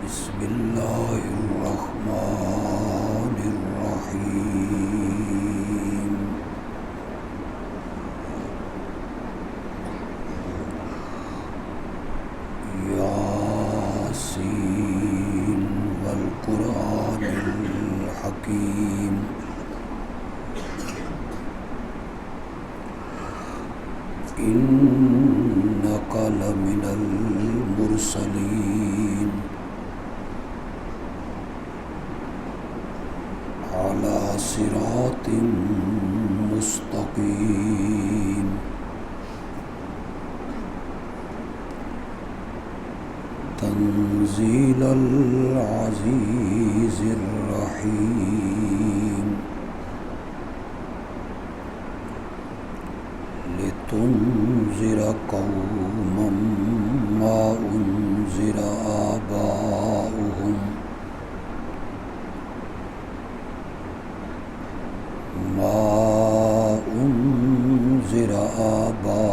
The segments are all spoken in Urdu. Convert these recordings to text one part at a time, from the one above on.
بسم اللہ الرحمن الرحیم یاسین والقرآن الحکیم انک لمن المرسلین علی صراط مستقیم تنزیل العزیز الرحیم لتنذر قوما ما انذر آباؤهم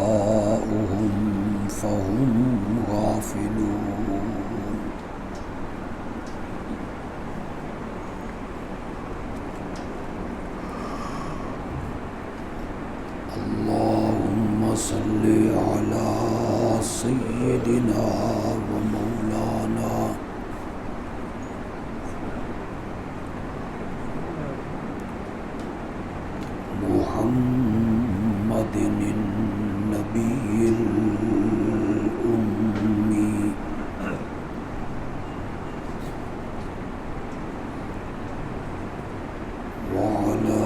فهم غافلون اللهم صل على سيدنا ومولانا محمد النبي الأمي وعلى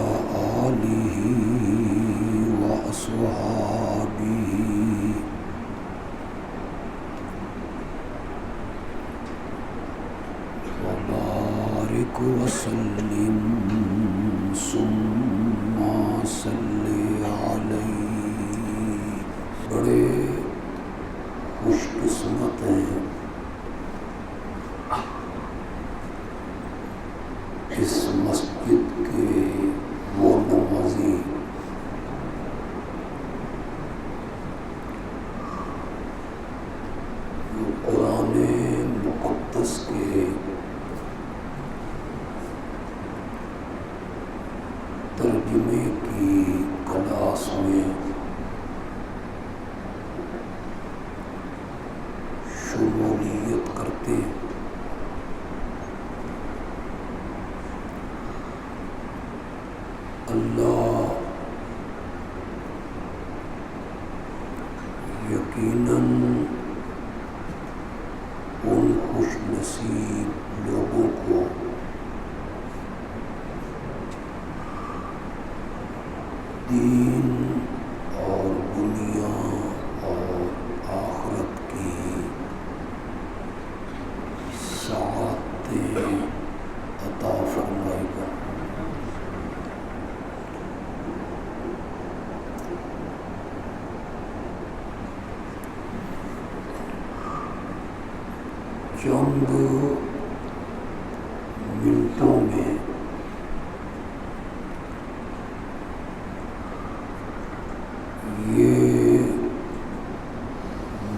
آله وأصحابه وبارك وسلم ثم صل علیہ۔ بڑے خوش قسمت ہیں اس مسجد کے وہ نمازی جو قرآن مقدس کے ترجمے کی کلاس میں شمولیت کرتے ہیں۔ اللہ یقیناً ان خوش نصیب لوگوں کو دین اور دنیا اور آخرت کی سعادتیں عطا فرمائے گا۔ چند منٹوں میں یہ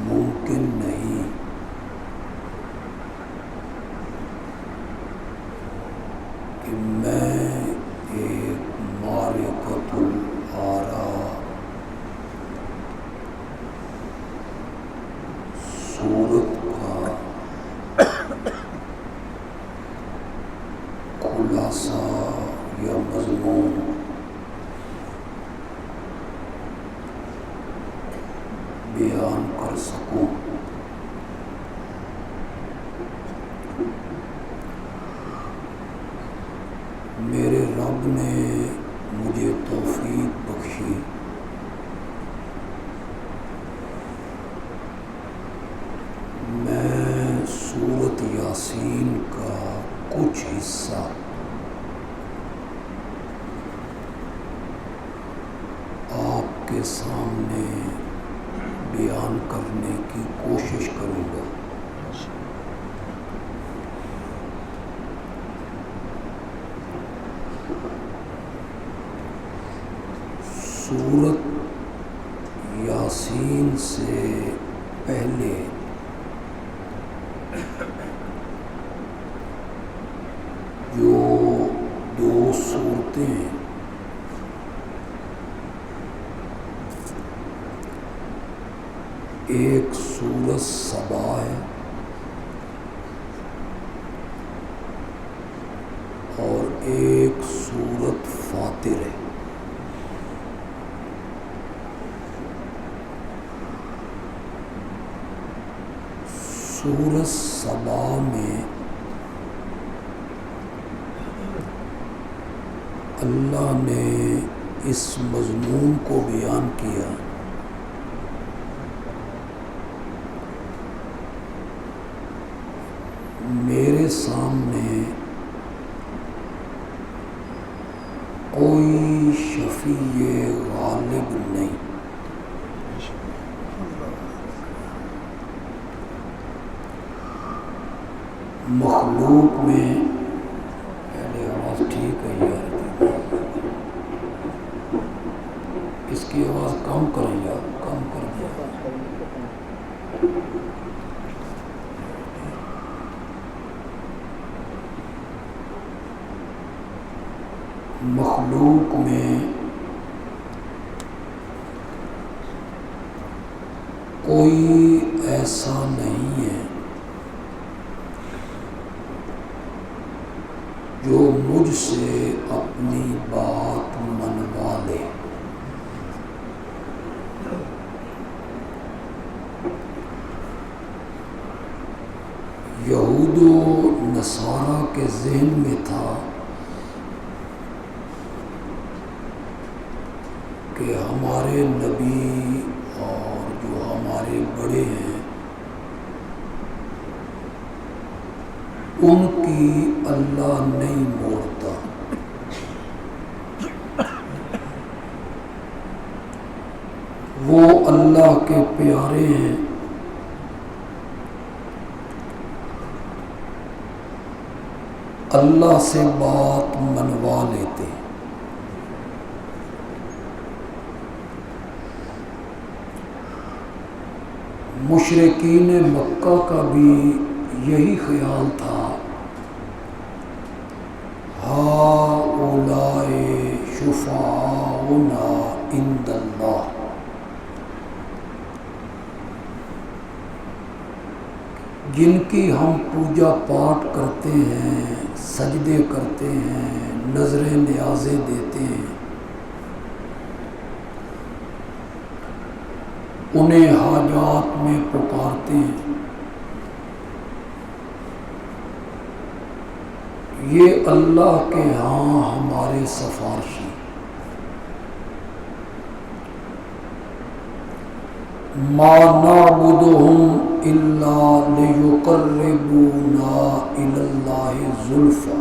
ممکن نہیں کہ میں ایک معرکۃ الآراء سورت کا خلاصہ یا مضمون بیان کر سکوں۔ میرے رب نے مجھے توفیق بخشی میں سورت یاسین کا کچھ حصہ آپ کے سامنے بیان کرنے کی کوشش کروں گا۔ سورت یاسین سے پہلے صورتیں ہیں. ایک سورت سبا ہے اور ایک سورت فاطر ہے. سورت سبا میں اللہ نے اس مضمون کو بیان کیا میرے سامنے کوئی شفیع غالب نہیں. مخلوق میں پہلے آواز ٹھیک ہے یار، اس کی آواز کم کریں یار، کم کر دیا. مخلوق میں کوئی ایسا نہیں ہے جو مجھ سے اپنی بات منوا لے. یہود و نصارہ کے ذہن میں تھا کہ ہمارے نبی اور جو ہمارے بڑے ہیں ان کی اللہ نہیں موڑتا. وہ اللہ کے پیارے ہیں، اللہ سے بات منوا لیتے. مشرکین مکہ کا بھی یہی خیال تھا، ہؤلاء شفعاؤنا عند اللہ. جن کی ہم پوجا پاٹ کرتے ہیں، سجدے کرتے ہیں، نظریں نیازیں دیتے ہیں، انہیں حاجات میں پکارتے ہیں، یہ اللہ کے ہاں ہمارے سفارشی. ما نعبدهم الا لیقربونا الی اللہ زلفی.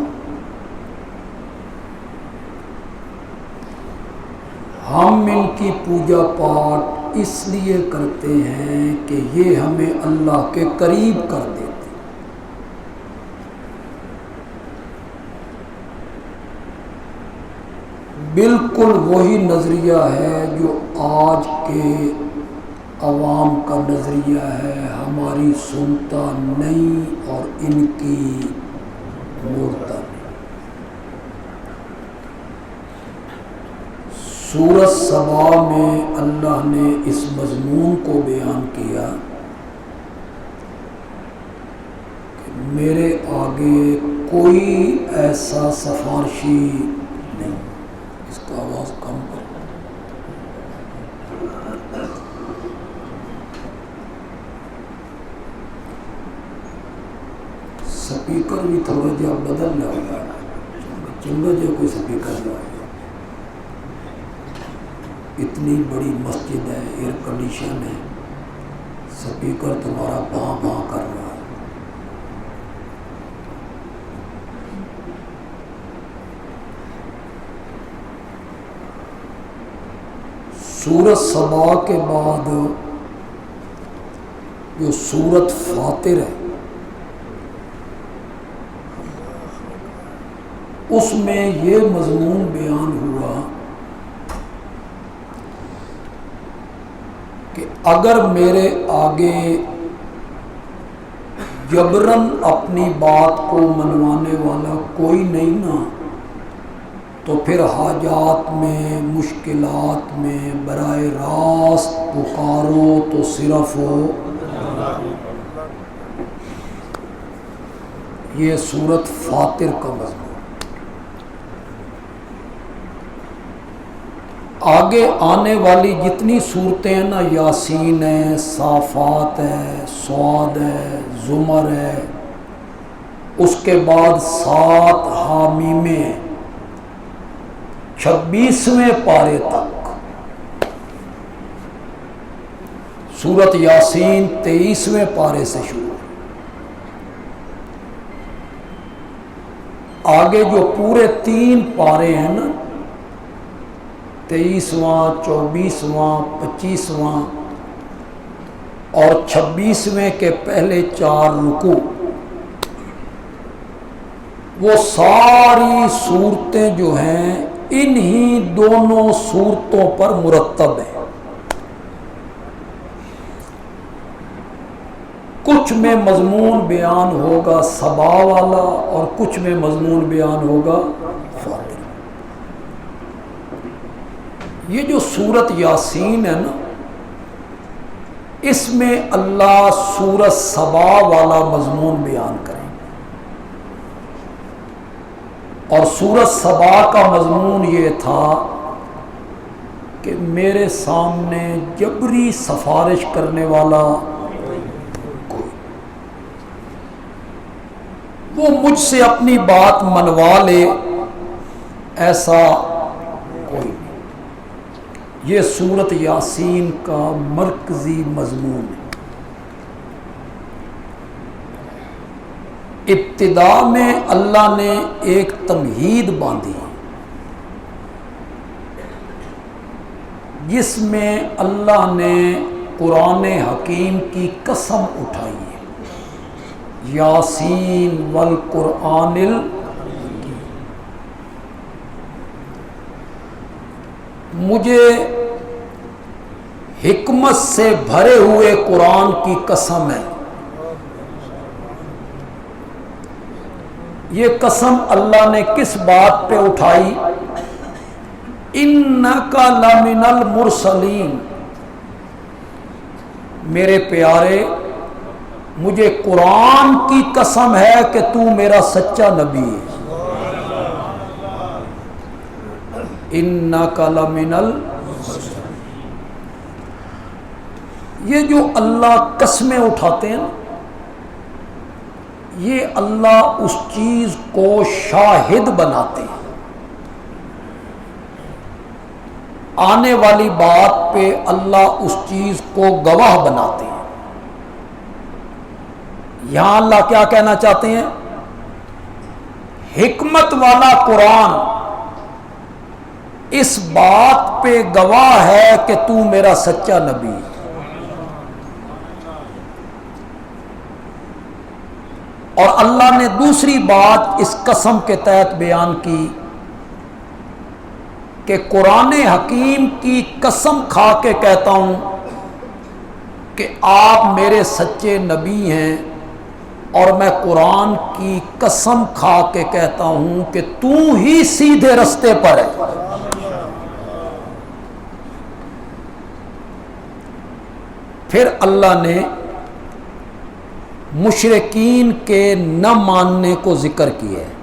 ہم ان کی پوجا پاٹ اس لیے کرتے ہیں کہ یہ ہمیں اللہ کے قریب کر دیتے. بالکل وہی نظریہ ہے جو آج کے عوام کا نظریہ ہے، ہماری سنتا نہیں اور ان کی موڑتا نہیں. سورۃ سبا میں اللہ نے اس مضمون کو بیان کیا کہ میرے آگے کوئی ایسا سفارشی نہیں. اس کا آواز کم کر. سپیکر بھی تھوڑا جہا بدل جائے گا، چنگا جو کوئی سپیکر جو ہے. اتنی بڑی مسجد ہے، ایئر کنڈیشن ہے، سپیکر تمہارا بھاں بھاں کر رہا ہے. سورۃ سبا کے بعد جو سورۃ فاطر ہے اس میں یہ مضمون بیان ہوا کہ اگر میرے آگے جبراً اپنی بات کو منوانے والا کوئی نہیں نا تو پھر حاجات میں، مشکلات میں براہ راست پکارو تو صرف ہو۔ یہ سورت فاطر کا مضمون۔ آگے آنے والی جتنی صورتیں ہیں نا، یاسین ہے، صافات ہے، صاد ہے، زمر ہے، اس کے بعد 7 حامیمیں ہیں، 26ویں پارے تک۔ سورت یاسین 23ویں پارے سے شروع۔ آگے جو پورے 3 پارے ہیں نا، 23واں، 24واں، 25واں اور 26ویں کے پہلے 4 رکوع، وہ ساری صورتیں جو ہیں انہی دونوں صورتوں پر مرتب ہیں۔ کچھ میں مضمون بیان ہوگا سبا والا اور کچھ میں مضمون بیان ہوگا فاطر۔ یہ جو سورت یاسین ہے نا، اس میں اللہ سورت سبا والا مضمون بیان کریں، اور سورت سبا کا مضمون یہ تھا کہ میرے سامنے جبری سفارش کرنے والا کوئی، وہ مجھ سے اپنی بات منوا لے، ایسا کوئی نہیں۔ یہ سورت یاسین کا مرکزی مضمون ہے۔ ابتدا میں اللہ نے ایک تمہید باندھی جس میں اللہ نے قرآن حکیم کی قسم اٹھائی ہے، یاسین والقرآن الحکیم۔ مجھے حکمت سے بھرے ہوئے قرآن کی قسم ہے۔ یہ قسم اللہ نے کس بات پہ اٹھائی؟ اِنَّكَ لَمِنَ الْمُرْسَلِينَ، میرے پیارے مجھے قرآن کی قسم ہے کہ تو میرا سچا نبی ہے۔ اِنَّكَ لَمِنَ الْمُرْسَلِينَ۔ یہ جو اللہ قسمیں اٹھاتے ہیں، یہ اللہ اس چیز کو شاہد بناتے ہیں، آنے والی بات پہ اللہ اس چیز کو گواہ بناتے ہیں۔ یہاں اللہ کیا کہنا چاہتے ہیں؟ حکمت والا قرآن اس بات پہ گواہ ہے کہ تو میرا سچا نبی ہے۔ اور اللہ نے دوسری بات اس قسم کے تحت بیان کی کہ قرآن حکیم کی قسم کھا کے کہتا ہوں کہ آپ میرے سچے نبی ہیں، اور میں قرآن کی قسم کھا کے کہتا ہوں کہ تو ہی سیدھے رستے پر ہے۔ پھر اللہ نے مشرکین کے نہ ماننے کو ذکر کیا ہے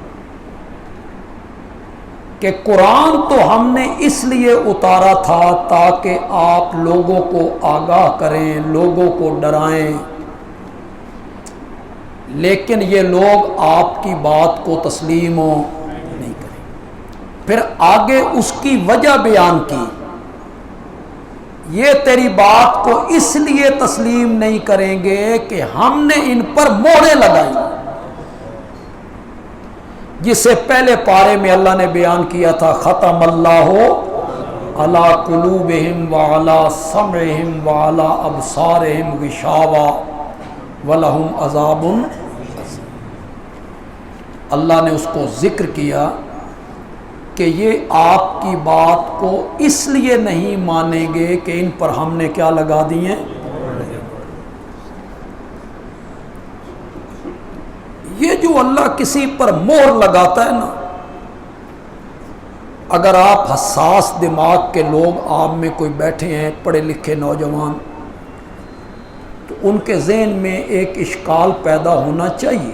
کہ قرآن تو ہم نے اس لیے اتارا تھا تاکہ آپ لوگوں کو آگاہ کریں، لوگوں کو ڈرائیں، لیکن یہ لوگ آپ کی بات کو تسلیم نہیں کریں۔ پھر آگے اس کی وجہ بیان کی، یہ تیری بات کو اس لیے تسلیم نہیں کریں گے کہ ہم نے ان پر مہریں لگائی، جسے پہلے پارے میں اللہ نے بیان کیا تھا، ختم اللہ علی قلوبہم وعلی سمعہم وعلی ابصارہم غشاوہ ولہم عذاب عظیم۔ اللہ نے اس کو ذکر کیا کہ یہ آپ کی بات کو اس لیے نہیں مانیں گے کہ ان پر ہم نے کیا لگا دی ہیں۔ یہ جو اللہ کسی پر مہر لگاتا ہے نا، اگر آپ حساس دماغ کے لوگ آپ میں کوئی بیٹھے ہیں پڑھے لکھے نوجوان، تو ان کے ذہن میں ایک اشکال پیدا ہونا چاہیے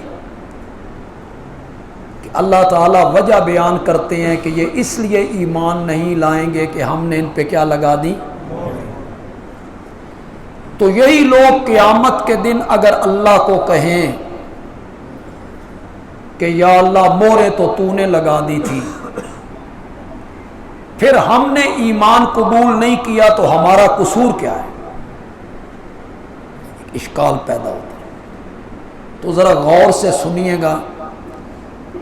کہ اللہ تعالیٰ وجہ بیان کرتے ہیں کہ یہ اس لیے ایمان نہیں لائیں گے کہ ہم نے ان پہ کیا لگا دی۔ تو یہی لوگ قیامت کے دن اگر اللہ کو کہیں کہ یا اللہ مورے تو تو نے لگا دی تھی، پھر ہم نے ایمان قبول نہیں کیا تو ہمارا قصور کیا ہے، اشکال پیدا ہوتا ہے۔ تو ذرا غور سے سنیے گا،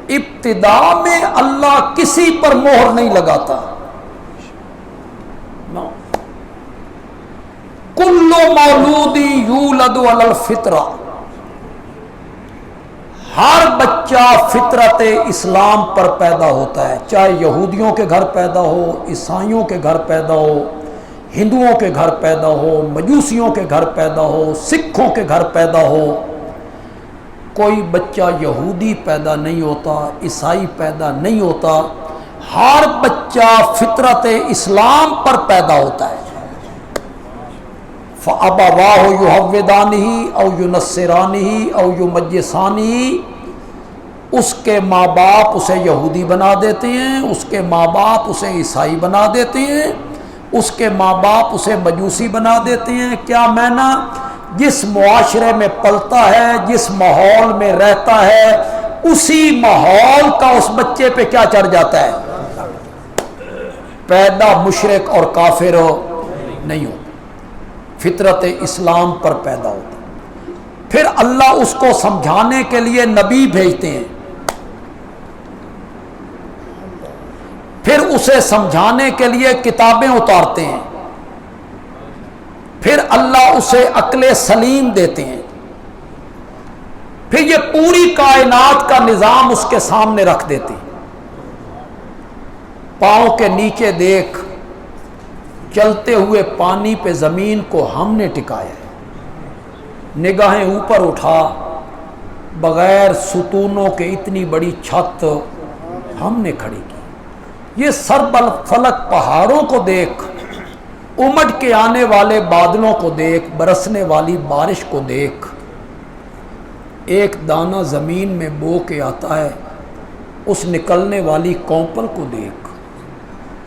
ابتدا میں اللہ کسی پر مہر نہیں لگاتا، کل مولود یولد علی الفطرہ، ہر بچہ فطرت اسلام پر پیدا ہوتا ہے، چاہے یہودیوں کے گھر پیدا ہو، عیسائیوں کے گھر پیدا ہو، ہندوؤں کے گھر پیدا ہو، مجوسیوں کے گھر پیدا ہو، سکھوں کے گھر پیدا ہو، کوئی بچہ یہودی پیدا نہیں ہوتا، عیسائی پیدا نہیں ہوتا، ہر بچہ فطرت اسلام پر پیدا ہوتا ہے۔ فَأَبَوَاهُ يُهَوِّدَانِهِ أَوْ يُنَصِّرَانِهِ أَوْ يُمَجِّسَانِهِ، اس کے ماں باپ اسے یہودی بنا دیتے ہیں، اس کے ماں باپ اسے عیسائی بنا دیتے ہیں، اس کے ماں باپ اسے مجوسی بنا دیتے ہیں۔ کیا معنی؟ جس معاشرے میں پلتا ہے، جس ماحول میں رہتا ہے، اسی ماحول کا اس بچے پہ کیا چڑھ جاتا ہے، پیدا مشرک اور کافر نہیں ہوتا، فطرت اسلام پر پیدا ہوتا۔ پھر اللہ اس کو سمجھانے کے لیے نبی بھیجتے ہیں، پھر اسے سمجھانے کے لیے کتابیں اتارتے ہیں، پھر اللہ اسے عقل سلیم دیتے ہیں، پھر یہ پوری کائنات کا نظام اس کے سامنے رکھ دیتے ہیں۔ پاؤں کے نیچے دیکھ، چلتے ہوئے پانی پہ زمین کو ہم نے ٹکایا ہے، نگاہیں اوپر اٹھا، بغیر ستونوں کے اتنی بڑی چھت ہم نے کھڑی کی، یہ سربل فلک پہاڑوں کو دیکھ، امڈ کے آنے والے بادلوں کو دیکھ، برسنے والی بارش کو دیکھ، ایک دانہ زمین میں بو کے آتا ہے، اس نکلنے والی کونپل کو دیکھ،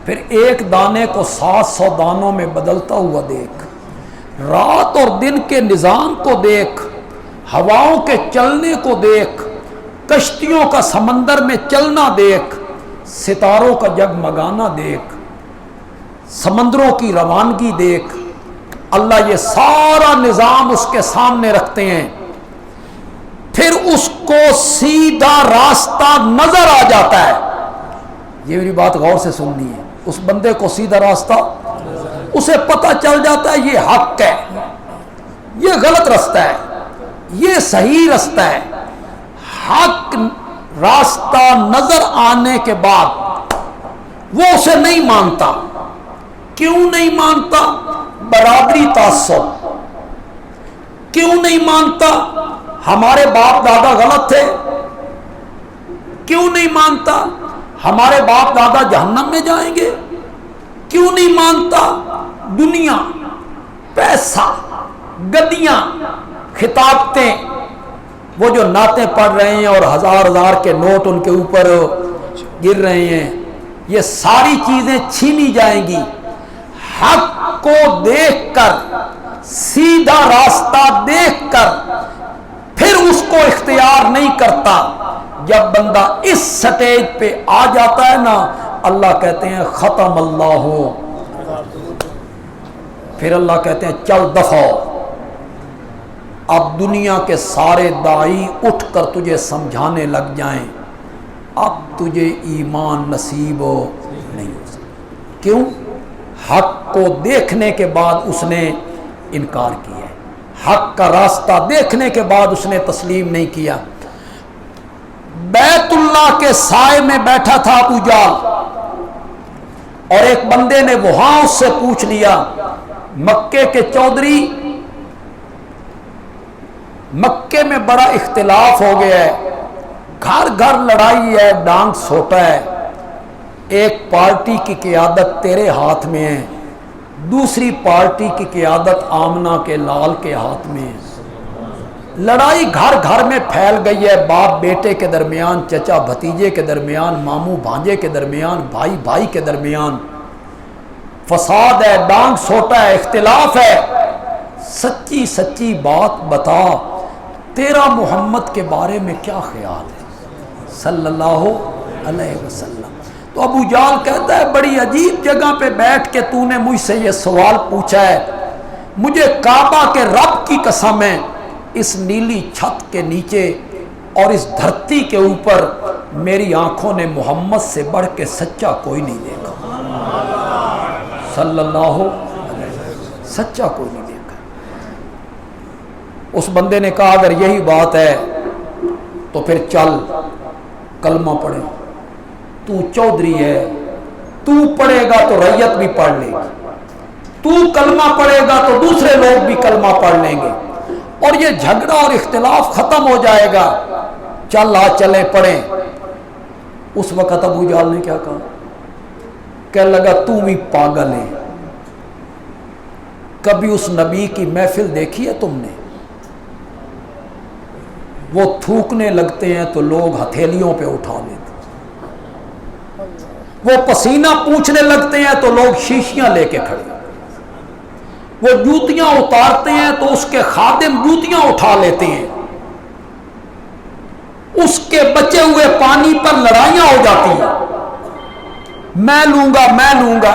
پھر ایک دانے کو 700 دانوں میں بدلتا ہوا دیکھ، رات اور دن کے نظام کو دیکھ، ہواؤں کے چلنے کو دیکھ، کشتیوں کا سمندر میں چلنا دیکھ، ستاروں کا جگمگانا دیکھ، سمندروں کی روانگی دیکھ۔ اللہ یہ سارا نظام اس کے سامنے رکھتے ہیں، پھر اس کو سیدھا راستہ نظر آ جاتا ہے۔ یہ میری بات غور سے سننی ہے، اس بندے کو سیدھا راستہ، اسے پتہ چل جاتا ہے یہ حق ہے، یہ غلط رستہ ہے، یہ صحیح رستہ ہے۔ حق راستہ نظر آنے کے بعد وہ اسے نہیں مانتا۔ کیوں نہیں مانتا؟ برابری تعصب۔ کیوں نہیں مانتا؟ ہمارے باپ دادا غلط تھے۔ کیوں نہیں مانتا؟ ہمارے باپ دادا جہنم میں جائیں گے۔ کیوں نہیں مانتا؟ دنیا، پیسہ، گدیاں، خطابتیں، وہ جو نعتیں پڑھ رہے ہیں اور ہزار ہزار کے نوٹ ان کے اوپر گر رہے ہیں، یہ ساری چیزیں چھینی جائیں گی۔ حق کو دیکھ کر، سیدھا راستہ دیکھ کر، پھر اس کو اختیار نہیں کرتا۔ جب بندہ اس سٹیج پہ آ جاتا ہے نا، اللہ کہتے ہیں ختم اللہ ہو، پھر اللہ کہتے ہیں چل دفع، اب دنیا کے سارے داعی اٹھ کر تجھے سمجھانے لگ جائیں، اب تجھے ایمان نصیب نہیں ہو سکتا۔ کیوں؟ حق کو دیکھنے کے بعد اس نے انکار کیا، حق کا راستہ دیکھنے کے بعد اس نے تسلیم نہیں کیا۔ بیت اللہ کے سائے میں بیٹھا تھا ابو جہل، اور ایک بندے نے وہاں اس سے پوچھ لیا، مکے کے چودھری، مکے میں بڑا اختلاف ہو گیا ہے، گھر گھر لڑائی ہے، ڈانگ سوٹا ہے، ایک پارٹی کی قیادت تیرے ہاتھ میں ہے، دوسری پارٹی کی قیادت آمنہ کے لال کے ہاتھ میں ہے۔ لڑائی گھر گھر میں پھیل گئی ہے، باپ بیٹے کے درمیان، چچا بھتیجے کے درمیان، ماموں بھانجے کے درمیان، بھائی بھائی کے درمیان فساد ہے، ڈانگ سوٹا ہے، اختلاف ہے۔ سچی سچی بات بتا، تیرا محمد کے بارے میں کیا خیال ہے صلی اللہ علیہ وسلم؟ تو ابو جہل کہتا ہے بڑی عجیب جگہ پہ بیٹھ کے تو نے مجھ سے یہ سوال پوچھا ہے، مجھے کعبہ کے رب کی قسم ہے، اس نیلی چھت کے نیچے اور اس دھرتی کے اوپر میری آنکھوں نے محمد سے بڑھ کے سچا کوئی نہیں دیکھا صلی اللہ علیہ وسلم، سچا کوئی نہیں دیکھا۔ اس بندے نے کہا اگر یہی بات ہے تو پھر چل کلمہ پڑھے، تو چودھری ہے، تو پڑھے گا تو ریت بھی پڑھ لے گی، تو کلمہ پڑھے گا تو دوسرے لوگ بھی کلمہ پڑھ لیں گے اور یہ جھگڑا اور اختلاف ختم ہو جائے گا، چل آ چلیں پڑھیں۔ اس وقت ابو جہل نے کیا کہا؟ کہنے لگا تم ہی پاگل ہے، کبھی اس نبی کی محفل دیکھی ہے تم نے؟ وہ تھوکنے لگتے ہیں تو لوگ ہتھیلیوں پہ اٹھا لیتے، وہ پسینہ پوچھنے لگتے ہیں تو لوگ شیشیاں لے کے کھڑے، وہ جوتیاں اتارتے ہیں تو اس کے خادم جوتیاں اٹھا لیتے ہیں، اس کے بچے ہوئے پانی پر لڑائیاں ہو جاتی ہیں، میں لوں گا میں لوں گا،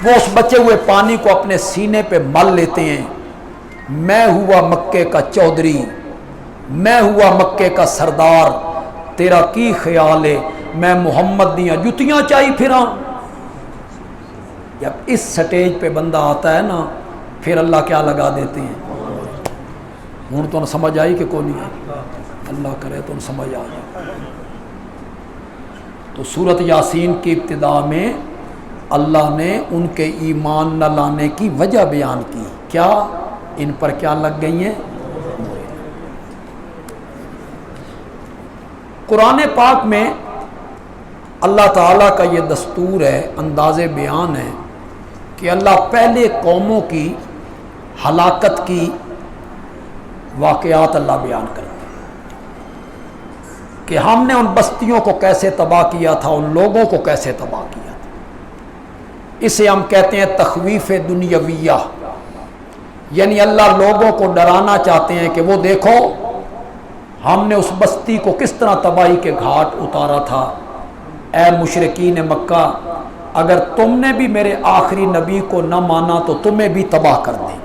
وہ اس بچے ہوئے پانی کو اپنے سینے پہ مل لیتے ہیں۔ میں ہوا مکے کا چودھری، میں ہوا مکے کا سردار، تیرا کی خیال ہے میں محمد دیاں جتیاں چاہی پھراں؟ جب اس سٹیج پہ بندہ آتا ہے نا پھر اللہ کیا لگا دیتے ہیں؟ ہوں تو سمجھ آئی کہ کون نہیں آئی؟ اللہ کرے تو سمجھ آ جائے۔ تو سورت یاسین کی ابتدا میں اللہ نے ان کے ایمان نہ لانے کی وجہ بیان کی، کیا ان پر کیا لگ گئی ہیں؟ قرآن پاک میں اللہ تعالیٰ کا یہ دستور ہے، انداز بیان ہے کہ اللہ پہلے قوموں کی ہلاکت کی واقعات اللہ بیان کرتے ہیں کہ ہم نے ان بستیوں کو کیسے تباہ کیا تھا، ان لوگوں کو کیسے تباہ کیا تھا۔ اسے ہم کہتے ہیں تخویف دنیاویہ، یعنی اللہ لوگوں کو ڈرانا چاہتے ہیں کہ وہ دیکھو ہم نے اس بستی کو کس طرح تباہی کے گھاٹ اتارا تھا۔ اے مشرکین مکہ، اگر تم نے بھی میرے آخری نبی کو نہ مانا تو تمہیں بھی تباہ کر دیں۔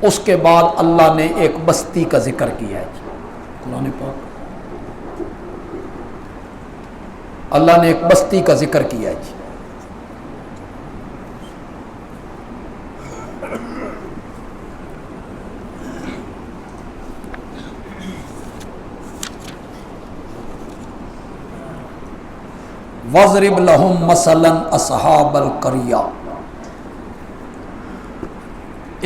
اس کے بعد اللہ نے ایک بستی کا ذکر کیا ہے، قرآن پاک اللہ نے ایک بستی کا ذکر کیا ہے جی۔ وَاضْرِبْ لَهُمْ مَثَلًا أَصْحَابَ الْقَرْيَةِ،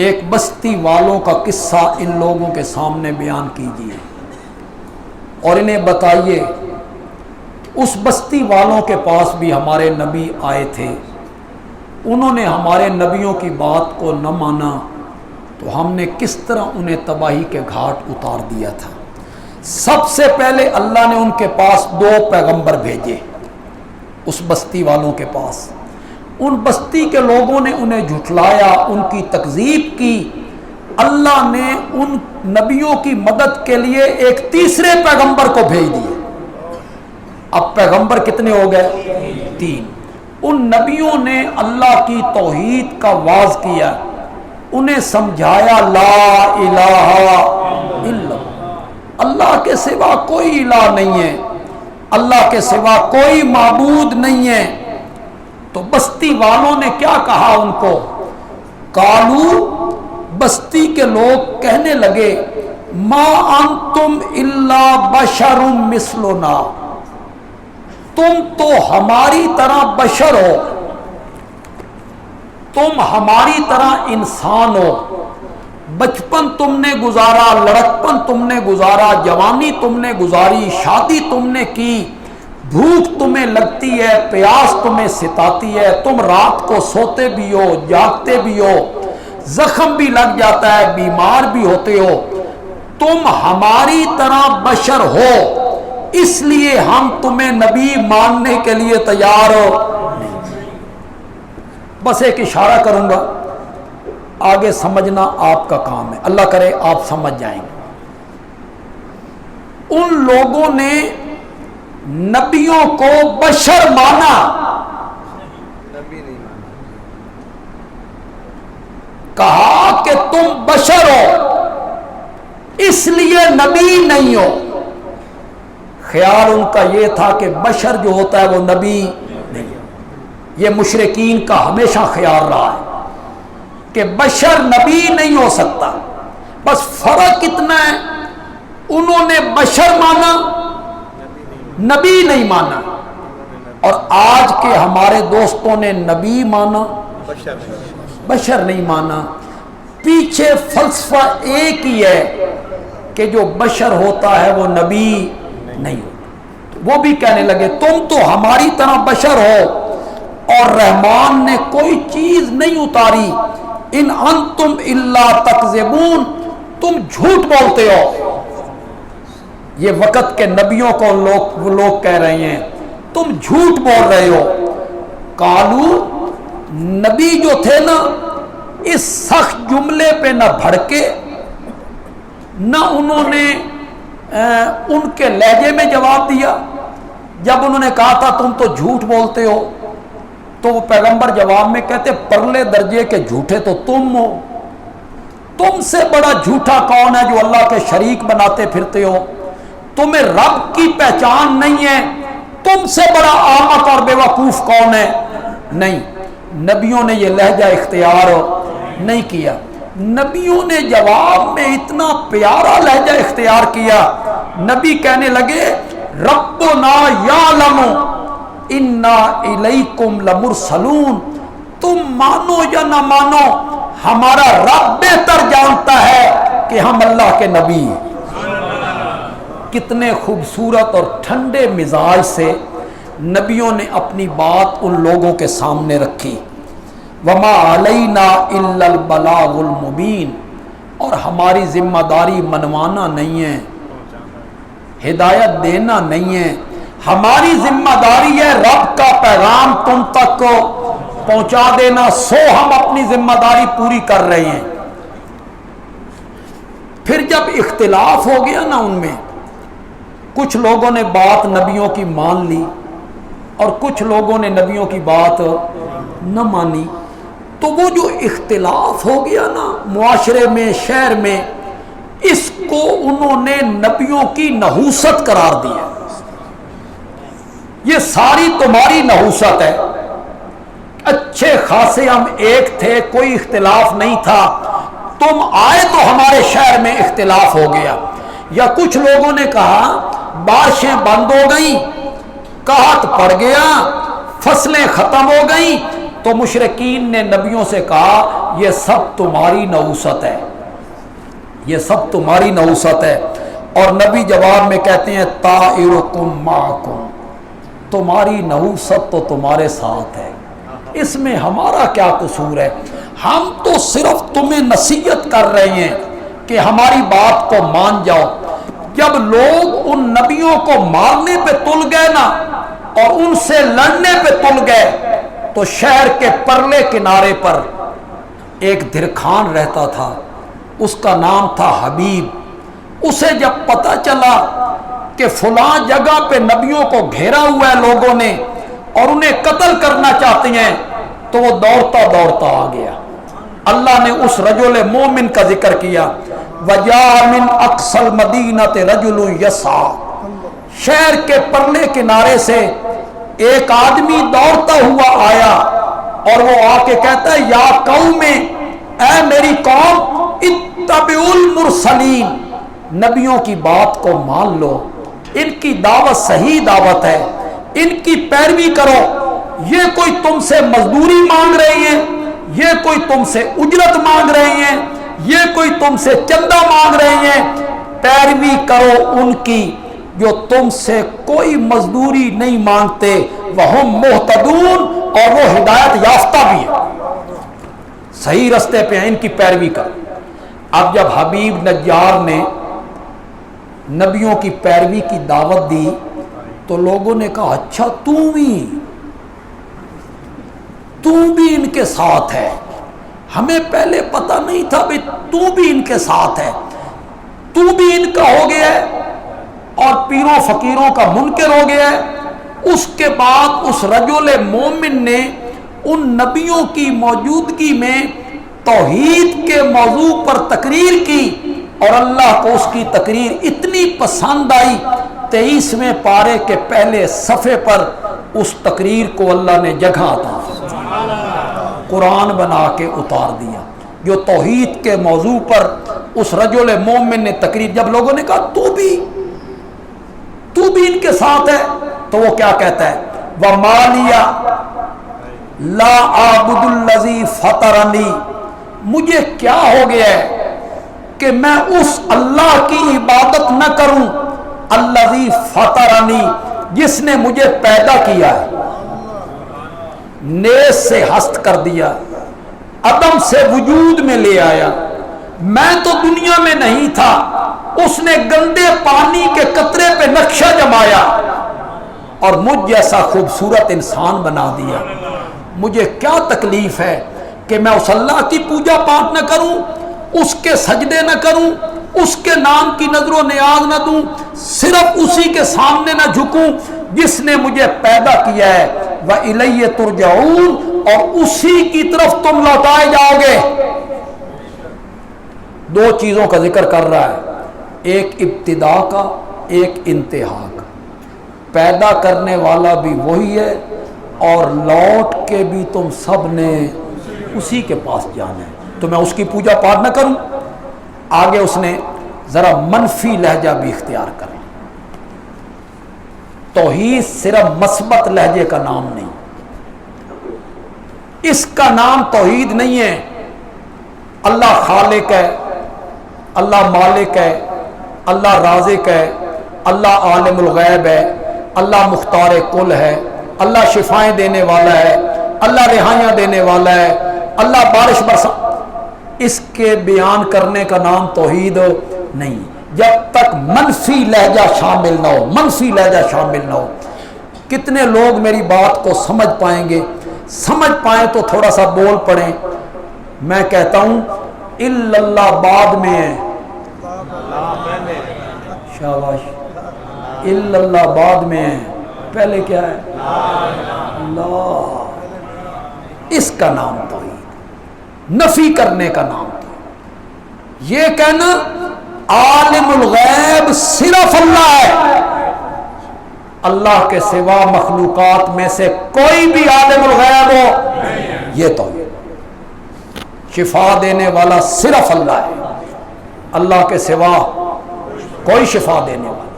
ایک بستی والوں کا قصہ ان لوگوں کے سامنے بیان کیجیے اور انہیں بتائیے اس بستی والوں کے پاس بھی ہمارے نبی آئے تھے، انہوں نے ہمارے نبیوں کی بات کو نہ مانا تو ہم نے کس طرح انہیں تباہی کے گھاٹ اتار دیا تھا۔ سب سے پہلے اللہ نے ان کے پاس 2 پیغمبر بھیجے، اس بستی والوں کے پاس۔ ان بستی کے لوگوں نے انہیں جھٹلایا، ان کی تکذیب کی۔ اللہ نے ان نبیوں کی مدد کے لیے ایک تیسرے پیغمبر کو بھیج دیا۔ اب پیغمبر کتنے ہو گئے؟ 3۔ ان نبیوں نے اللہ کی توحید کا واعظ کیا، انہیں سمجھایا لا الہ الا اللہ، اللہ کے سوا کوئی الہ نہیں ہے، اللہ کے سوا کوئی معبود نہیں ہے۔ تو بستی والوں نے کیا کہا ان کو؟ قالو، بستی کے لوگ کہنے لگے ما انتم الا بشر مثلنا، تم تو ہماری طرح بشر ہو، تم ہماری طرح انسان ہو، بچپن تم نے گزارا، لڑکپن تم نے گزارا، جوانی تم نے گزاری، شادی تم نے کی، بھوک تمہیں لگتی ہے، پیاس تمہیں ستاتی ہے، تم رات کو سوتے بھی ہو، جاگتے بھی ہو، زخم بھی لگ جاتا ہے، بیمار بھی ہوتے ہو، تم ہماری طرح بشر ہو، اس لیے ہم تمہیں نبی ماننے کے لیے تیار ہو۔ بس ایک اشارہ کروں گا، آگے سمجھنا آپ کا کام ہے، اللہ کرے آپ سمجھ جائیں گے۔ ان لوگوں نے نبیوں کو بشر مانا، کہا کہ تم بشر ہو اس لیے نبی نہیں ہو۔ خیال ان کا یہ تھا کہ بشر جو ہوتا ہے وہ نبی نہیں ہے۔ یہ مشرکین کا ہمیشہ خیال رہا ہے کہ بشر نبی نہیں ہو سکتا۔ بس فرق اتنا ہے، انہوں نے بشر مانا، نبی نہیں مانا، اور آج کے ہمارے دوستوں نے نبی مانا، بشر نہیں مانا۔ پیچھے فلسفہ ایک ہی ہے کہ جو بشر ہوتا ہے وہ نبی نہیں ہوتا۔ وہ بھی کہنے لگے تم تو ہماری طرح بشر ہو اور رحمان نے کوئی چیز نہیں اتاری، ان انتم الا تکذبون، تم جھوٹ بولتے ہو۔ یہ وقت کے نبیوں کو لوگ کہہ رہے ہیں تم جھوٹ بول رہے ہو۔ کالو، نبی جو تھے نا اس سخت جملے پہ نہ بھڑکے، نہ انہوں نے ان کے لہجے میں جواب دیا۔ جب انہوں نے کہا تھا تم تو جھوٹ بولتے ہو، تو وہ پیغمبر جواب میں کہتے پرلے درجے کے جھوٹے تو تم ہو، تم سے بڑا جھوٹا کون ہے جو اللہ کے شریک بناتے پھرتے ہو؟ تمہیں رب کی پہچان نہیں ہے، تم سے بڑا احمق اور بے وقوف کون ہے؟ نہیں، نبیوں نے یہ لہجہ اختیار نہیں کیا۔ نبیوں نے جواب میں اتنا پیارا لہجہ اختیار کیا، نبی کہنے لگے ربنا یعلم انا الیکم لمرسلون، تم مانو یا نہ مانو ہمارا رب بہتر جانتا ہے کہ ہم اللہ کے نبی ہیں۔ کتنے خوبصورت اور ٹھنڈے مزاج سے نبیوں نے اپنی بات ان لوگوں کے سامنے رکھی۔ وما علینا الا البلاغ المبین، اور ہماری ذمہ داری منوانا نہیں ہے، ہدایت دینا نہیں ہے، ہماری ذمہ داری ہے رب کا پیغام تم تک کو پہنچا دینا، سو ہم اپنی ذمہ داری پوری کر رہے ہیں۔ پھر جب اختلاف ہو گیا نا ان میں، کچھ لوگوں نے بات نبیوں کی مان لی اور کچھ لوگوں نے نبیوں کی بات نہ مانی، تو وہ جو اختلاف ہو گیا نا معاشرے میں، شہر میں، اس کو انہوں نے نبیوں کی نحوست قرار دیا۔ یہ ساری تمہاری نحوست ہے، اچھے خاصے ہم ایک تھے، کوئی اختلاف نہیں تھا، تم آئے تو ہمارے شہر میں اختلاف ہو گیا۔ یا کچھ لوگوں نے کہا بارشیں بند ہو گئیں، قحط پڑ گیا، فصلیں ختم ہو گئیں، تو مشرکین نے نبیوں سے کہا یہ سب تمہاری نحوست ہے، یہ سب تمہاری نحوست ہے۔ اور نبی جواب میں کہتے ہیں طائرکم معکم، تمہاری نحوست تو تمہارے ساتھ ہے، اس میں ہمارا کیا قصور ہے؟ ہم تو صرف تمہیں نصیحت کر رہے ہیں کہ ہماری بات کو مان جاؤ۔ جب لوگ ان نبیوں کو مارنے پہ تل گئے نا اور ان سے لڑنے پہ تل گئے، تو شہر کے پرلے کنارے پر ایک دھرکھان رہتا تھا، اس کا نام تھا حبیب۔ اسے جب پتہ چلا کہ فلاں جگہ پہ نبیوں کو گھیرا ہوا ہے لوگوں نے اور انہیں قتل کرنا چاہتے ہیں، تو وہ دوڑتا دوڑتا آ گیا۔ اللہ نے اس رجل مومن کا ذکر کیا، وَجَاءَ مِنْ أَقْصَى الْمَدِينَةِ رَجُلٌ يَسْعَىٰ، شہر کے پرلے کنارے سے ایک آدمی دوڑتا ہوا آیا اور وہ آ کے کہتا ہے یا قوم، اے میری قوم، اتبعوا المرسلین، نبیوں کی بات کو مان لو، ان کی دعوت صحیح دعوت ہے، ان کی پیروی کرو۔ یہ کوئی تم سے مزدوری مانگ رہے ہیں، یہ کوئی تم سے اجرت مانگ رہے ہیں، یہ کوئی تم سے چندہ مانگ رہے ہیں، پیروی کرو ان کی، جو تم سے کوئی مزدوری نہیں مانگتے، وہم محتدون، اور وہ ہدایت یافتہ بھی ہے، صحیح رستے پہ ہیں، ان کی پیروی کر۔ اب جب حبیب نجار نے نبیوں کی پیروی کی دعوت دی تو لوگوں نے کہا اچھا تو بھی ان کے ساتھ ہے، ہمیں پہلے پتہ نہیں تھا بھی تو بھی ان کے ساتھ ہے، تو بھی ان کا ہو گیا ہے اور پیروں فقیروں کا منکر ہو گیا ہے۔ اس کے بعد اس رجل مومن نے ان نبیوں کی موجودگی میں توحید کے موضوع پر تقریر کی اور اللہ کو اس کی تقریر اتنی پسند آئی، 23ویں پارے کے پہلے صفحے پر اس تقریر کو اللہ نے جگہ عطا قرآن بنا کے اتار دیا، جو توحید کے موضوع پر اس رجل مومن نے تقریر۔ جب لوگوں نے کہا تو بھی ان کے ساتھ ہے، تو وہ کیا کہتا ہے؟ وَمَا لِيَ لَا أَعْبُدُ الَّذِي فَطَرَنِي، مجھے کیا ہو گیا ہے کہ میں اس اللہ کی عبادت نہ کروں، الذی فطرنی، جس نے مجھے پیدا کیا ہے، نیز سے ہست کر دیا، عدم سے وجود میں لے آیا، میں تو دنیا میں نہیں تھا، اس نے گندے پانی کے قطرے پہ نقشہ جمایا اور مجھ جیسا خوبصورت انسان بنا دیا۔ مجھے کیا تکلیف ہے کہ میں اس اللہ کی پوجا پاٹ نہ کروں، اس کے سجدے نہ کروں، اس کے نام کی نظر و نیاز نہ دوں، صرف اسی کے سامنے نہ جھکوں جس نے مجھے پیدا کیا ہے، وَإِلَيَّ تُرْجَعُونَ، اور اسی کی طرف تم لوٹائے جاؤ گے۔ دو چیزوں کا ذکر کر رہا ہے، ایک ابتدا کا، ایک انتہا کا۔ پیدا کرنے والا بھی وہی ہے اور لوٹ کے بھی تم سب نے اسی کے پاس جانا ہے، تو میں اس کی پوجا پاٹ نہ کروں۔ آگے اس نے ذرا منفی لہجہ بھی اختیار کرا، توحید صرف مثبت لہجے کا نام نہیں، اس کا نام توحید نہیں ہے۔ اللہ خالق ہے، اللہ مالک ہے، اللہ رازق ہے، اللہ عالم الغیب ہے، اللہ مختار کل ہے، اللہ شفائیں دینے والا ہے، اللہ رہائیاں دینے والا ہے، اللہ بارش برسا، اس کے بیان کرنے کا نام توحید نہیں، جب تک منفی لہجہ شامل نہ ہو، منفی لہجہ شامل نہ ہو۔ کتنے لوگ میری بات کو سمجھ پائیں گے؟ سمجھ پائیں تو تھوڑا سا بول پڑیں۔ میں کہتا ہوں الا اللہ بعد میں ہے، شاباش، الا اللہ بعد میں ہے، پہلے کیا ہے؟ اللہ، اس کا نام توحید، نفی کرنے کا نام توحید۔ یہ کہنا عالم الغیب صرف اللہ ہے، اللہ کے سوا مخلوقات میں سے کوئی بھی عالم الغیب ہو، یہ توحید۔ شفا دینے والا صرف اللہ ہے، اللہ کے سوا کوئی شفا دینے والا۔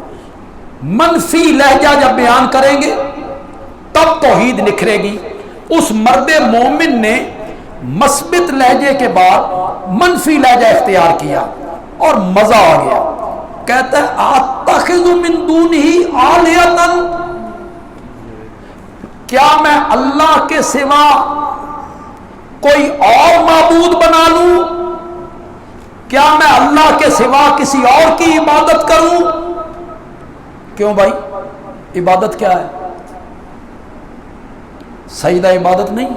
منفی لہجہ جب بیان کریں گے تب توحید نکھرے گی۔ اس مرد مومن نے مثبت لہجے کے بعد منفی لہجہ اختیار کیا اور مزہ آ گیا۔ کہتا ہے اتخذ من دونہ آلہۃ، کیا میں اللہ کے سوا کوئی اور معبود بنا لوں؟ کیا میں اللہ کے سوا کسی اور کی عبادت کروں؟ کیوں بھائی، عبادت کیا ہے؟ سجدہ عبادت نہیں؟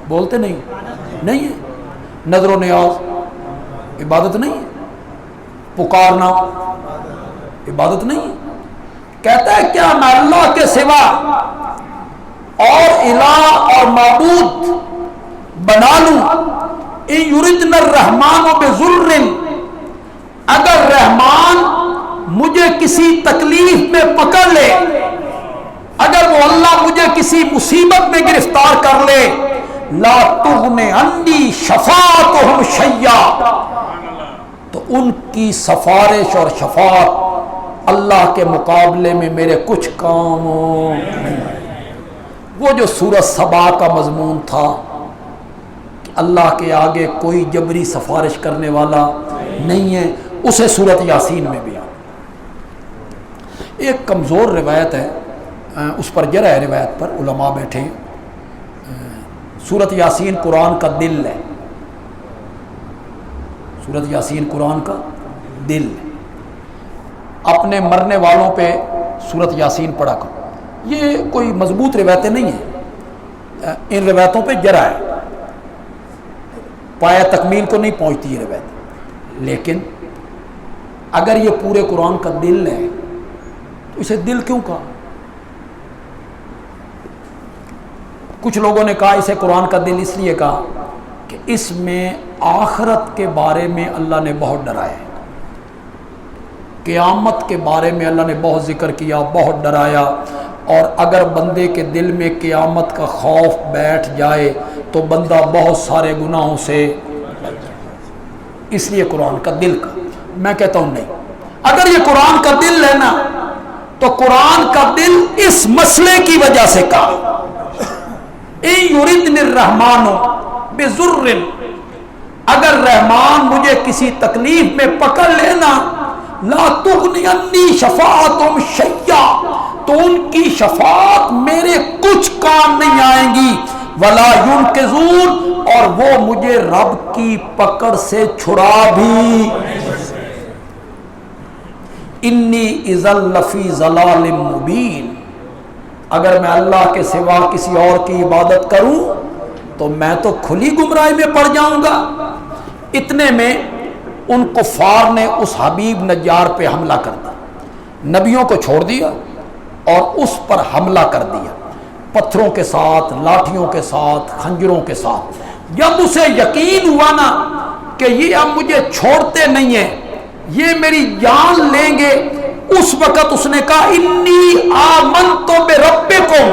بولتے نہیں ہے؟ نظر و نیاز عبادت نہیں ہے؟ پکارنا عبادت نہیں ہے؟ کہتا ہے کیا میں اللہ کے سوا اور الہ اور معبود بنا لوں؟ ان یردن الرحمن بضر، اگر رحمان مجھے کسی تکلیف میں پکڑ لے، اگر وہ اللہ مجھے کسی مصیبت میں گرفتار کر لے، لا تغن عنی شفاعتہم شیئا، تو ان کی سفارش اور شفاعت اللہ کے مقابلے میں میرے کچھ کام نہیں۔ وہ جو سورۃ سبا کا مضمون تھا کہ اللہ کے آگے کوئی جبری سفارش کرنے والا نہیں ہے، اسے سورۃ یاسین میں بھی ایک کمزور روایت ہے، اس پر جرح ہے روایت پر، علماء بیٹھے ہیں۔ سورۃ یاسین قرآن کا دل ہے، سورۃ یاسین قرآن کا دل ہے۔ اپنے مرنے والوں پہ سورۃ یاسین پڑھا کرو۔ یہ کوئی مضبوط روایتیں نہیں ہیں، ان روایتوں پہ جرح ہے، پایا تکمیل کو نہیں پہنچتی یہ روایت۔ لیکن اگر یہ پورے قرآن کا دل ہے تو اسے دل کیوں کہا؟ کچھ لوگوں نے کہا اسے قرآن کا دل اس لیے کہا کہ اس میں آخرت کے بارے میں اللہ نے بہت ڈرایا ہے، قیامت کے بارے میں اللہ نے بہت ذکر کیا، بہت ڈرایا، اور اگر بندے کے دل میں قیامت کا خوف بیٹھ جائے تو بندہ بہت سارے گناہوں سے، اس لیے قرآن کا دل کا۔ میں کہتا ہوں نہیں، اگر یہ قرآن کا دل ہے نا تو قرآن کا دل اس مسئلے کی وجہ سے کہا، اِن یُرِدْنِ الرَّحْمَٰنُ بِضُرٍّ، اگر رحمان مجھے کسی تکلیف میں پکڑ لینا، لا تغنی عنی شفاعتہم شیئا، تو ان کی شفاعت میرے کچھ کام نہیں آئیں گی، ولا ینقذون، اور وہ مجھے رب کی پکڑ سے چھڑا بھی، انی اذا لفی ضلال مبین، اگر میں اللہ کے سوا کسی اور کی عبادت کروں تو میں تو کھلی گمراہی میں پڑ جاؤں گا۔ اتنے میں ان کفار نے اس حبیب نجار پہ حملہ کر دیا، نبیوں کو چھوڑ دیا اور اس پر حملہ کر دیا، پتھروں کے ساتھ، لاٹھیوں کے ساتھ، خنجروں کے ساتھ۔ جب اسے یقین ہوا نا کہ یہ اب مجھے چھوڑتے نہیں ہیں، یہ میری جان لیں گے، اس وقت اس نے کہا انی آمنت بربکم،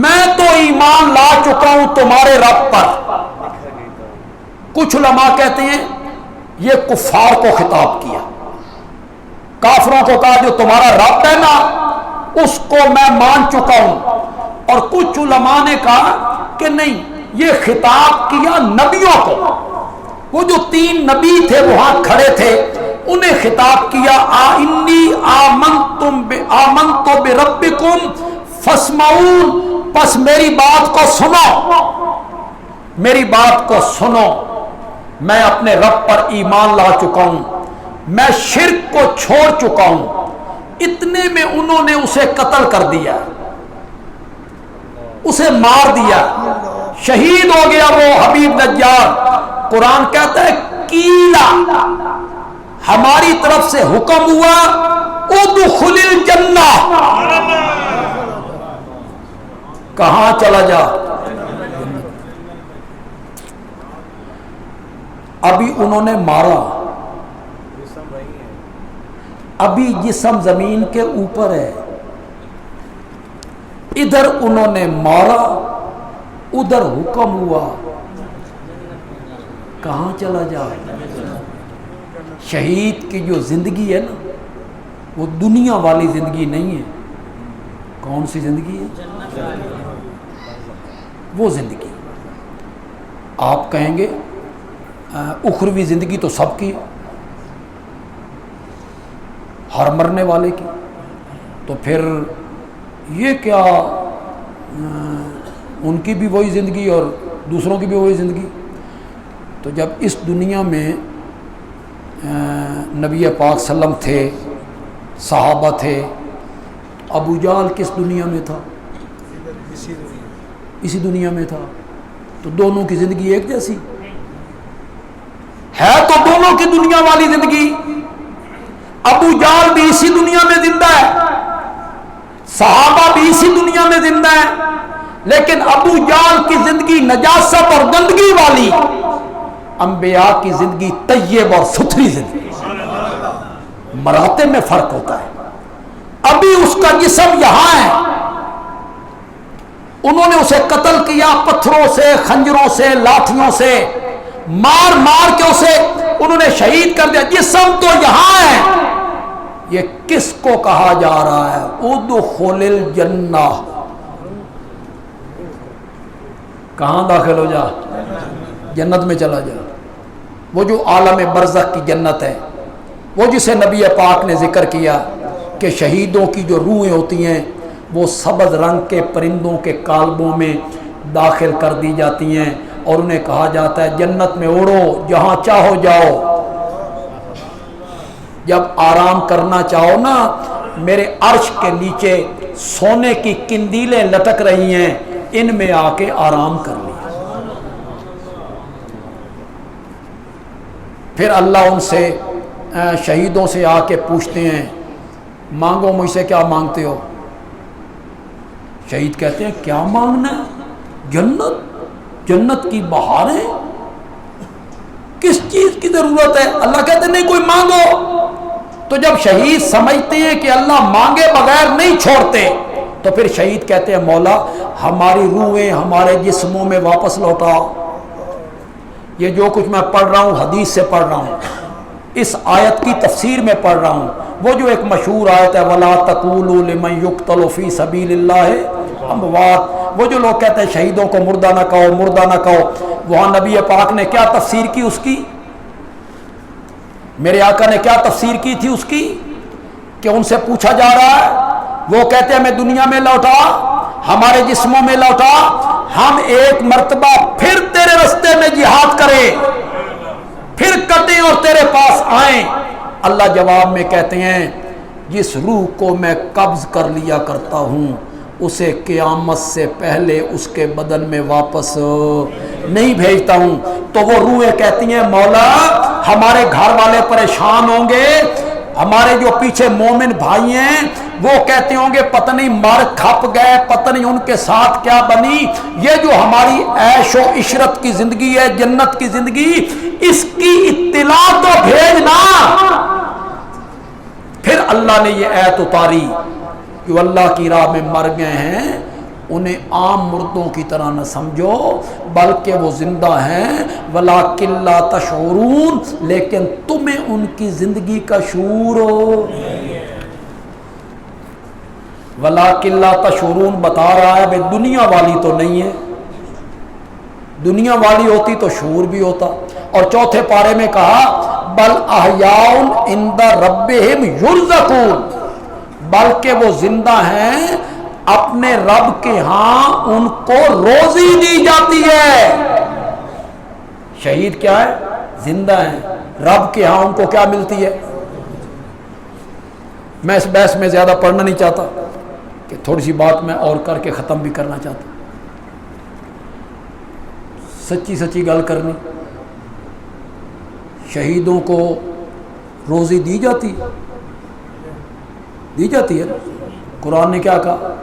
میں تو ایمان لا چکا ہوں تمہارے رب پر۔ کچھ علماء کہتے ہیں یہ کفار کو خطاب کیا، کافروں کو کہا جو تمہارا رب ہے نا اس کو میں مان چکا ہوں، اور کچھ علماء نے کہا کہ نہیں، یہ خطاب کیا نبیوں کو، وہ جو 3 نبی تھے وہاں کھڑے تھے انہیں خطاب کیا، انی آمنت بربکم فاسمعون، پس میری بات کو سنو، میری بات کو سنو، میں اپنے رب پر ایمان لا چکا ہوں، میں شرک کو چھوڑ چکا ہوں۔ اتنے میں انہوں نے اسے قتل کر دیا، اسے مار دیا، شہید ہو گیا وہ حبیب نجار۔ قرآن کہتا ہے کیلا، ہماری طرف سے حکم ہوا ادخل الجنہ، کہاں چلا جا؟ ابھی انہوں نے مارا، ابھی جسم زمین کے اوپر ہے، ادھر انہوں نے مارا، ادھر حکم ہوا کہاں چلا جا؟ شہید کی جو زندگی ہے نا وہ دنیا والی زندگی نہیں ہے۔ کون سی زندگی ہے؟ وہ زندگی آپ کہیں گے اخروی زندگی تو سب کی، ہر مرنے والے کی، تو پھر یہ کیا ان کی بھی وہی زندگی اور دوسروں کی بھی وہی زندگی؟ تو جب اس دنیا میں نبی پاک صلی اللہ علیہ وسلم تھے، صحابہ تھے، ابو جہل کس دنیا میں تھا؟ اسی دنیا میں تھا، تو دونوں کی زندگی ایک جیسی ہے؟ تو دونوں کی دنیا والی زندگی، ابو جہل بھی اسی دنیا میں زندہ ہے، صحابہ بھی اسی دنیا میں زندہ ہے، لیکن ابو جہل کی زندگی نجاست اور گندگی والی، انبیاء کی زندگی طیب اور ستھری زندگی، مراتب میں فرق ہوتا ہے۔ ابھی اس کا جسم یہاں ہے، انہوں نے اسے قتل کیا پتھروں سے، خنجروں سے، لاٹھیوں سے، مار مار کے اسے انہوں نے شہید کر دیا، جسم تو یہاں ہے۔ یہ کس کو کہا جا رہا ہے؟ ادخل الجنہ، کہاں داخل ہو جا؟ جنت میں چلا جا۔ وہ جو عالم برزخ کی جنت ہے، وہ جسے نبی پاک نے ذکر کیا کہ شہیدوں کی جو روحیں ہوتی ہیں وہ سبز رنگ کے پرندوں کے کالبوں میں داخل کر دی جاتی ہیں اور انہیں کہا جاتا ہے جنت میں اڑو، جہاں چاہو جاؤ۔ جب آرام کرنا چاہو نا، میرے عرش کے نیچے سونے کی قندیلیں لٹک رہی ہیں، ان میں آ کے آرام کر لیا۔ پھر اللہ ان سے شہیدوں سے آ کے پوچھتے ہیں مانگو مجھ سے، کیا مانگتے ہو؟ شہید کہتے ہیں کیا مانگنا ہے؟ جنت، جنت کی بہاریں، کس چیز کی ضرورت ہے؟ اللہ کہتے ہیں نہیں، کوئی مانگو۔ تو جب شہید سمجھتے ہیں کہ اللہ مانگے بغیر نہیں چھوڑتے، تو پھر شہید کہتے ہیں مولا ہماری روحیں ہمارے جسموں میں واپس لوٹا۔ یہ جو کچھ میں پڑھ رہا ہوں حدیث سے پڑھ رہا ہوں، اس آیت کی تفسیر میں پڑھ رہا ہوں۔ وہ جو ایک مشہور آیت ہے وَلَا تَقُولُوا لِمَنْ يُقْتَلُ فِي سَبِيلِ اللَّهِ أَمْوَاتٌ، وہ جو لوگ کہتے ہیں شہیدوں کو مردہ نہ کہو، مردہ نہ کہو، وہاں نبی پاک نے کیا تفسیر کی اس کی؟ میرے آقا نے کیا تفسیر کی تھی اس کی؟ کہ ان سے پوچھا جا رہا ہے، وہ کہتے ہیں ہمیں دنیا میں لوٹا، ہمارے جسموں میں لوٹا، ہم ایک مرتبہ پھر تیرے رستے میں جہاد کریں، پھر کٹیں اور تیرے پاس آئیں۔ اللہ جواب میں کہتے ہیں جس روح کو میں قبض کر لیا کرتا ہوں اسے قیامت سے پہلے اس کے بدن میں واپس نہیں بھیجتا ہوں۔ تو وہ روحیں کہتی ہیں مولا ہمارے گھر والے پریشان ہوں گے، ہمارے جو پیچھے مومن بھائی ہیں وہ کہتے ہوں گے پتہ نہیں مر کھپ گئے، پتہ نہیں ان کے ساتھ کیا بنی، یہ جو ہماری عیش و عشرت کی زندگی ہے، جنت کی زندگی، اس کی اطلاع تو بھیجنا۔ پھر اللہ نے یہ آیت اتاری جو اللہ کی راہ میں مر گئے ہیں انہیں عام مردوں کی طرح نہ سمجھو بلکہ وہ زندہ ہیں، وَلَٰكِن لَا تَشْعُرُونَ، لیکن تمہیں ان کی زندگی کا شعور ہو۔ وَلَٰكِن لَا تَشْعُرُونَ بتا رہا ہے بھئی دنیا والی تو نہیں ہے، دنیا والی ہوتی تو شعور بھی ہوتا۔ اور چوتھے پارے میں کہا بل احیاء عند ربہم یرزقون، بلکہ وہ زندہ ہیں اپنے رب کے ہاں ان کو روزی دی جاتی ہے۔ شہید کیا ہے؟ زندہ ہیں، رب کے ہاں ان کو کیا ملتی ہے؟ میں اس بحث میں زیادہ پڑھنا نہیں چاہتا کہ تھوڑی سی بات میں اور کر کے ختم بھی کرنا چاہتا ہوں۔ سچی سچی گل کرنی، شہیدوں کو روزی دی جاتی ہے نا؟ قرآن نے کیا کہا؟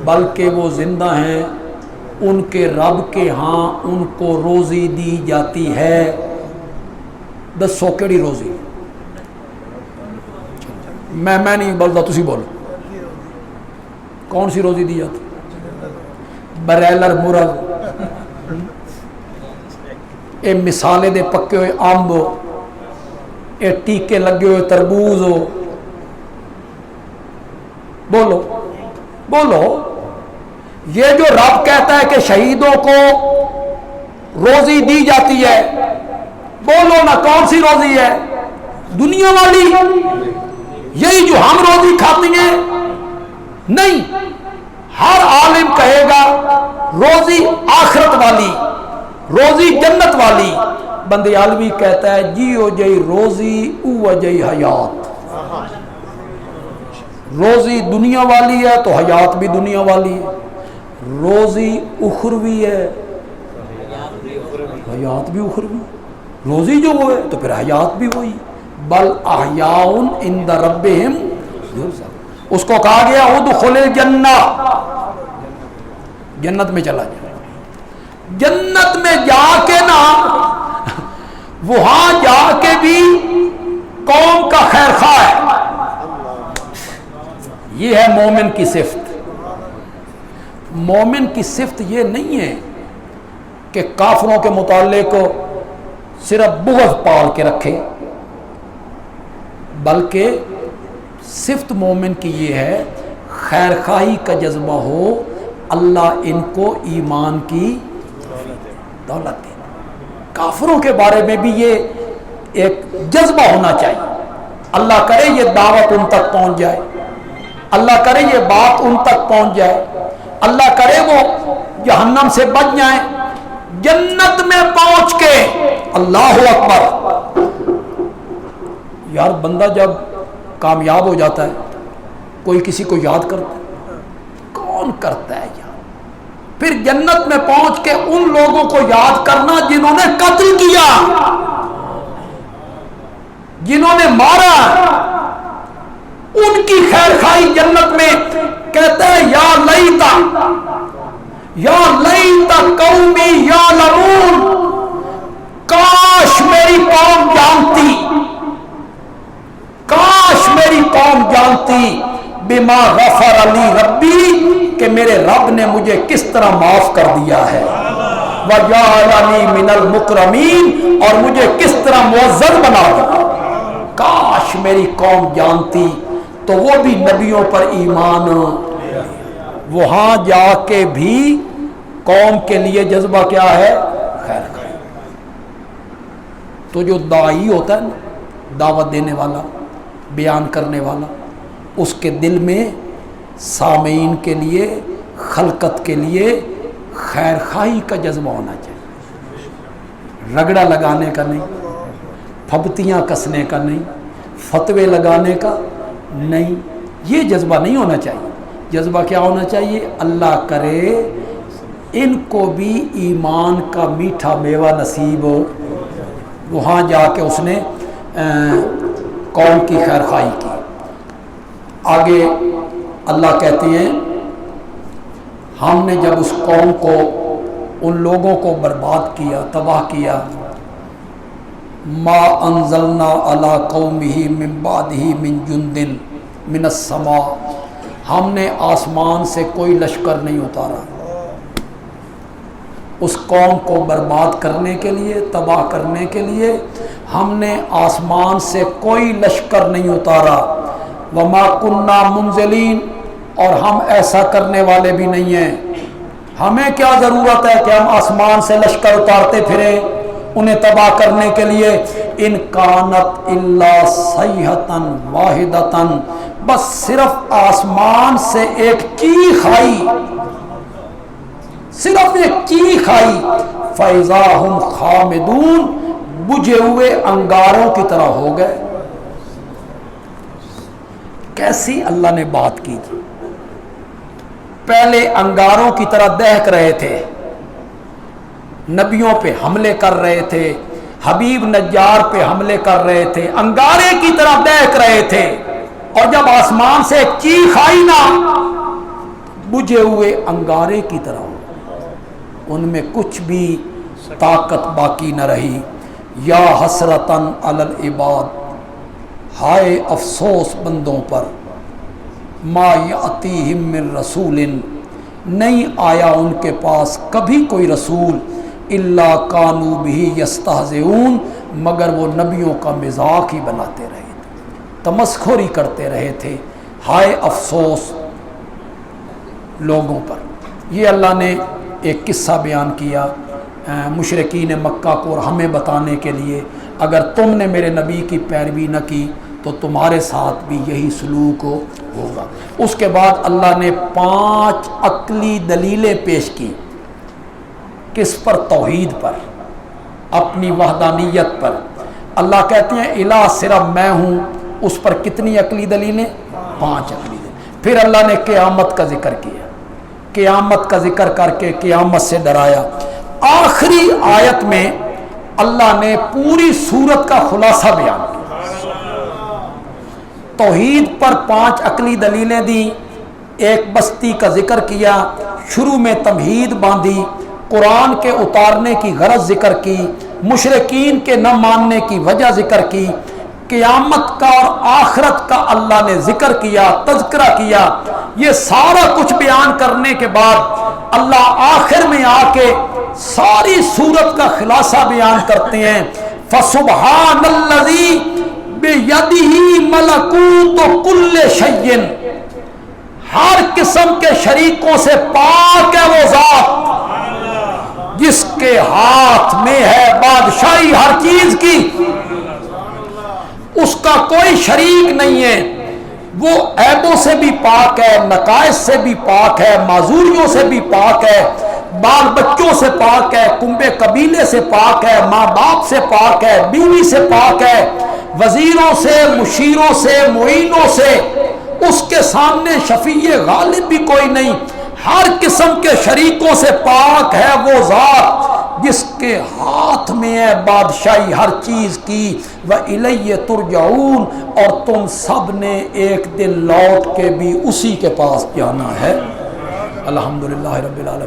بلکہ وہ زندہ ہیں ان کے رب کے ہاں ان کو روزی دی جاتی ہے۔ دسو کیڑی روزی؟ میں نہیں بولتا، تسی بولو کون سی روزی دی جاتی؟ بریلر مرغ، اے مثالے دے پکے ہوئے امب، اے ٹیکے لگے ہوئے تربوز ہو، بولو بولو۔ یہ جو رب کہتا ہے کہ شہیدوں کو روزی دی جاتی ہے، بولو نا کون سی روزی ہے؟ دنیا والی؟ یہی جو ہم روزی کھاتی ہیں؟ نہیں، ہر عالم کہے گا روزی آخرت والی، روزی جنت والی۔ بندے عالمی کہتا ہے جیو جئی روزی او جئی حیات، روزی دنیا والی ہے تو حیات بھی دنیا والی ہے، روزی اخروی ہے حیات بھی اخروی، روزی جو وہ ہے تو پھر حیات بھی وہی۔ بل احیاء عند ربہم یرزقون، اس کو کہا گیا ادخل الجنہ، جنت میں چلا جائے۔ جنت میں جا کے نا، وہاں جا کے بھی قوم کا خیر خواہ ہے۔ یہ ہے مومن کی صفت۔ مومن کی صفت یہ نہیں ہے کہ کافروں کے متعلق صرف بغض پال کے رکھے، بلکہ صفت مومن کی یہ ہے خیر خواہی کا جذبہ ہو، اللہ ان کو ایمان کی دولت دے۔ کافروں کے بارے میں بھی یہ ایک جذبہ ہونا چاہیے اللہ کرے یہ دعوت ان تک پہنچ جائے، اللہ کرے یہ بات ان تک پہنچ جائے، اللہ کرے وہ جہنم سے بچ جائیں، جنت میں پہنچ کے اللہ اکبر۔ یار بندہ جب کامیاب ہو جاتا ہے کوئی کسی کو یاد کرتا ہے؟ کون کرتا ہے یار؟ پھر جنت میں پہنچ کے ان لوگوں کو یاد کرنا جنہوں نے قتل کیا، جنہوں نے مارا، ان کی خیر خواہی جنت میں کہتے ہیں یا لیتا قومی یعلمون، کاش میری قوم جانتی، کاش میری قوم جانتی بما غفر علی ربی، کہ میرے رب نے مجھے کس طرح معاف کر دیا ہے، وجعلنی من المکرمین، اور مجھے کس طرح معزز بنا دیا۔ کاش میری قوم جانتی، تو وہ بھی نبیوں پر ایمان، وہاں جا کے بھی قوم کے لیے جذبہ کیا ہے؟ خیر خواہی۔ تو جو داعی ہوتا ہے نا، دعوت دینے والا، بیان کرنے والا، اس کے دل میں سامعین کے لیے، خلقت کے لیے خیر خواہی کا جذبہ ہونا چاہیے، رگڑا لگانے کا نہیں، پھبتیاں کسنے کا نہیں، فتوے لگانے کا نہیں، یہ جذبہ نہیں ہونا چاہیے۔ جذبہ کیا ہونا چاہیے؟ اللہ کرے ان کو بھی ایمان کا میٹھا میوہ نصیب ہو۔ وہاں جا کے اس نے قوم کی خیر خواہی کی۔ آگے اللہ کہتے ہیں ہم نے جب اس قوم کو، ان لوگوں کو برباد کیا، تباہ کیا، ما انزلنا علی قومہ من بعدہ من جند من السماء، ہم نے آسمان سے کوئی لشکر نہیں اتارا اس قوم کو برباد کرنے کے لیے، تباہ کرنے کے لیے ہم نے آسمان سے کوئی لشکر نہیں اتارا، وما کننا منزلین، اور ہم ایسا کرنے والے بھی نہیں ہیں۔ ہمیں کیا ضرورت ہے کہ ہم آسمان سے لشکر اتارتے پھریں انہیں تباہ کرنے کے لیے؟ ان کانت الا صیحۃ واحدۃ، بس صرف آسمان سے ایک چیخ آئی، صرف ایک چیخ آئی، فَإِذَا هُمْ خَامِدُونَ، بجھے ہوئے انگاروں کی طرح ہو گئے۔ کیسی اللہ نے بات کی تھی؟ پہلے انگاروں کی طرح دہک رہے تھے، نبیوں پہ حملے کر رہے تھے، حبیب نجار پہ حملے کر رہے تھے، انگارے کی طرح دہک رہے تھے، اور جب آسمان سے ایک چیخ آئی نا، بجھے ہوئے انگارے کی طرح ہو، ان میں کچھ بھی طاقت باقی نہ رہی۔ یا حسرتاً علی العباد، ہائے افسوس بندوں پر، ما یاتیہم من رسول، نہیں آیا ان کے پاس کبھی کوئی رسول، الا کانوا بہ یستہزئون، مگر وہ نبیوں کا مذاق ہی بناتے رہے تھے، تمسخری کرتے رہے تھے۔ ہائے افسوس لوگوں پر۔ یہ اللہ نے ایک قصہ بیان کیا مشرکین مکہ کو، اور ہمیں بتانے کے لیے اگر تم نے میرے نبی کی پیروی نہ کی تو تمہارے ساتھ بھی یہی سلوک ہوگا۔ اس کے بعد اللہ نے 5 عقلی دلیلیں پیش کی، کس پر؟ توحید پر، اپنی وحدانیت پر۔ اللہ کہتے ہیں الہ صرف میں ہوں، اس پر کتنی عقلی دلیلیں؟ 5 عقلی دلیلیں۔ پھر اللہ نے قیامت کا ذکر کیا، قیامت کا ذکر کر کے قیامت سے ڈرایا۔ آخری آیت میں اللہ نے پوری سورت کا خلاصہ بیان کیا۔ توحید پر 5 عقلی دلیلیں دی، ایک بستی کا ذکر کیا، شروع میں تمہید باندھی، قرآن کے اتارنے کی غرض ذکر کی، مشرکین کے نہ ماننے کی وجہ ذکر کی، قیامت کا اور آخرت کا اللہ نے ذکر کیا، تذکرہ کیا۔ یہ سارا کچھ بیان کرنے کے بعد اللہ آخر میں آ کے ساری سورت کا خلاصہ بیان کرتے ہیں۔ فَسُبْحَانَ الَّذِي بِيَدِهِ مَلَكُوتُ كُلِّ شَيْءٍ، ہر قسم کے شریکوں سے پاک ہے وہ ذات جس کے ہاتھ میں ہے بادشاہی ہر چیز کی۔ اس کا کوئی شریک نہیں ہے، وہ عیبوں سے بھی پاک ہے، نقائص سے بھی پاک ہے، معذوریوں سے بھی پاک ہے، بال بچوں سے پاک ہے، کنبے قبیلے سے پاک ہے، ماں باپ سے پاک ہے، بیوی سے پاک ہے، وزیروں سے، مشیروں سے، معینوں سے، اس کے سامنے شفیع غالب بھی کوئی نہیں، ہر قسم کے شریکوں سے پاک ہے وہ ذات جس کے ہاتھ میں ہے بادشاہی ہر چیز کی، وَإِلَيَّ تُرْجَعُونَ، اور تم سب نے ایک دن لوٹ کے بھی اسی کے پاس جانا ہے۔ الحمدللہ رب العالمین۔